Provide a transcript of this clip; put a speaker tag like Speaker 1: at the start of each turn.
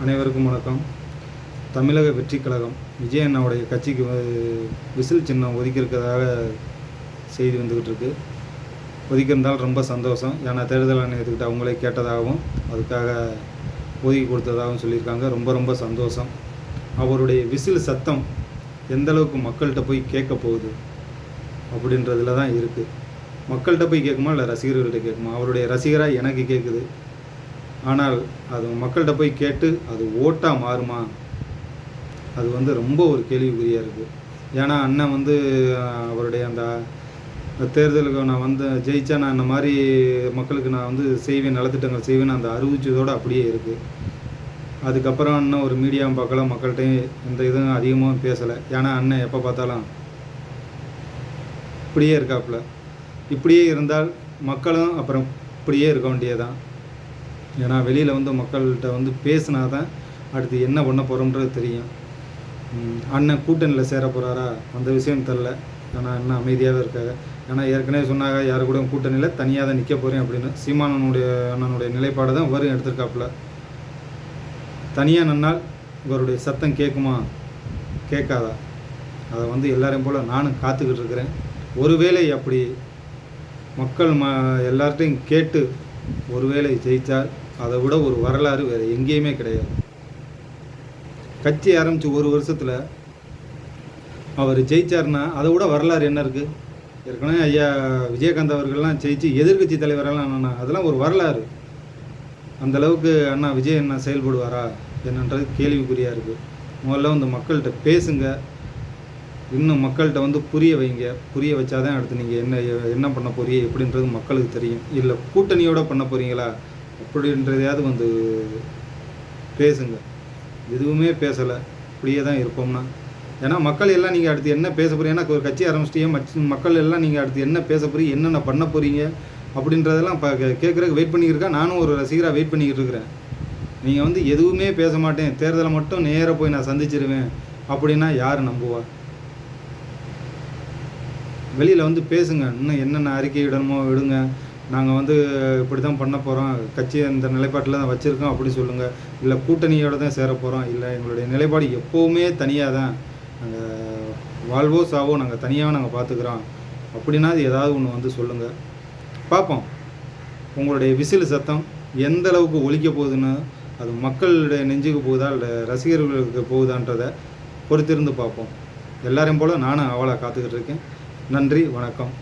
Speaker 1: அனைவருக்கும் வணக்கம். தமிழக வெற்றிக் கழகம் விஜய் அண்ணாவுடைய கட்சிக்கு விசில் சின்னம் ஒதுக்கியிருக்கிறதாக செய்தி வந்துக்கிட்டு இருக்கு. ஒதுக்கியிருந்தால் ரொம்ப சந்தோஷம். ஏன்னா தேர்தல் ஆணையத்துக்கிட்ட அவங்களே கேட்டதாகவும் அதுக்காக ஒதுக்கி கொடுத்ததாகவும் சொல்லியிருக்காங்க. ரொம்ப ரொம்ப சந்தோஷம். அவருடைய விசில் சத்தம் எந்தளவுக்கு மக்கள்கிட்ட போய் கேட்க போகுது அப்படின்றதுல தான் இருக்குது. மக்கள்கிட்ட போய் கேட்குமா இல்லை ரசிகர்கள்ட்ட கேட்குமா? அவருடைய ரசிகராக எனக்கு கேட்குது. ஆனால் அது மக்கள்கிட்ட போய் கேட்டு அது ஓட்டாக மாறுமா? அது ரொம்ப ஒரு கேள்விக்குறியாக இருக்குது. ஏன்னா அண்ணன் அவருடைய அந்த தேர்தலுக்கு நான் ஜெயித்தா நான் இந்த மாதிரி மக்களுக்கு நான் செய்வேன், நலத்திட்டங்கள் செய்வேன்னு அந்த அறிவிச்சதோடு அப்படியே இருக்குது. அதுக்கப்புறம் அண்ணன் ஒரு மீடியாவும் பார்க்கல, மக்கள்கிட்டையும் எந்த இதுவும் அதிகமாக பேசலை. ஏன்னா அண்ணன் எப்போ பார்த்தாலும் இப்படியே இருக்காப்புல. இப்படியே இருந்தால் மக்களும் அப்புறம் இப்படியே இருக்க வேண்டியதான். ஏன்னா வெளியில் மக்கள்கிட்ட பேசினா தான் அடுத்து என்ன பண்ண போகிறோம்ன்றது தெரியும். அண்ணன் கூட்டணியில் சேர போகிறாரா அந்த விஷயம் தெரில. ஆனால் அண்ணன் அமைதியாக இருக்காங்க. ஏன்னா ஏற்கனவே சொன்னாங்க யாரு கூட கூட்டணியில் தனியாக தான் நிற்க போகிறேன் அப்படின்னு. சீமானனுடைய அண்ணனுடைய நிலைப்பாடு தான் வரும் எடுத்திருக்காப்புல. தனியாக நின்னால் இவருடைய சத்தம் கேட்குமா கேட்காதா? அதை எல்லாரையும் போல் நானும் காத்துக்கிட்டு இருக்கிறேன். ஒருவேளை அப்படி மக்கள் எல்லார்ட்டையும் கேட்டு ஒருவேளை ஜெயித்தால் அதை விட ஒரு வரலாறு வேறு எங்கேயுமே கிடையாது. கட்சி ஆரம்பித்து ஒரு வருஷத்தில் அவர் ஜெயித்தார்னா அதை விட வரலாறு என்ன இருக்குது? ஏற்கனவே ஐயா விஜயகாந்த் அவர்கள்லாம் ஜெயிச்சு எதிர்கட்சி தலைவரெல்லாம் அண்ணா அதெல்லாம் ஒரு வரலாறு. அந்தளவுக்கு அண்ணா விஜய் அண்ணா செயல்படுவாரா என்னன்றது கேள்விக்குறியாக இருக்குது. முதல்ல மக்கள்கிட்ட பேசுங்க. இன்னும் மக்கள்கிட்ட புரிய வைங்க. புரிய வச்சாதான் அடுத்து நீங்கள் என்ன பண்ண போறீங்க எப்படின்றது மக்களுக்கு தெரியும். இல்லை கூட்டணியோடு பண்ண போகிறீங்களா அப்படின்றதையாவது பேசுங்க. எதுவுமே பேசலை, இப்படியே தான் இருப்போம்னா. ஏன்னா மக்கள் எல்லாம் நீங்கள் அடுத்து என்ன பேச போகிறீங்க? ஏன்னா ஒரு கட்சி ஆரம்பிச்சிட்டீங்க, மக்கள் எல்லாம் நீங்கள் அடுத்து என்ன பேச போகிறீங்க, என்னென்ன பண்ண போகிறீங்க அப்படின்றதெல்லாம் கேட்குறதுக்கு வெயிட் பண்ணிக்கிட்டு இருக்கா. நானும் ஒரு ரசிகராக வெயிட் பண்ணிக்கிட்டு இருக்கிறேன். நீங்கள் எதுவுமே பேச மாட்டேன், தேர்தலை மட்டும் நேராக போய் நான் சந்திச்சிருவேன் அப்படின்னா யார் நம்புவா? வெளியில் பேசுங்க. இன்னும் என்னென்ன அறிக்கை விடணுமோ விடுங்க. நாங்கள் இப்படி தான் பண்ண போகிறோம், கட்சியை இந்த நிலைப்பாட்டில் தான் வச்சுருக்கோம் அப்படி சொல்லுங்கள். இல்லை கூட்டணியோடு தான் சேர போகிறோம், இல்லை எங்களுடைய நிலைப்பாடு எப்போவுமே தனியாக தான், நாங்கள் வாழ்வோ சாவோ நாங்கள் தனியாக நாங்கள் பார்த்துக்குறோம் அப்படின்னா அது ஏதாவது ஒன்று சொல்லுங்கள். பார்ப்போம் உங்களுடைய விசில் சத்தம் எந்த அளவுக்கு ஒலிக்க போகுதுன்னு. அது மக்களுடைய நெஞ்சுக்கு போகுதா இல்லை ரசிகர்களுக்கு போகுதான்றதை பொறுத்திருந்து பார்ப்போம். எல்லாரையும் போல் நானும் அவளை காத்துக்கிட்டு இருக்கேன். நன்றி, வணக்கம்.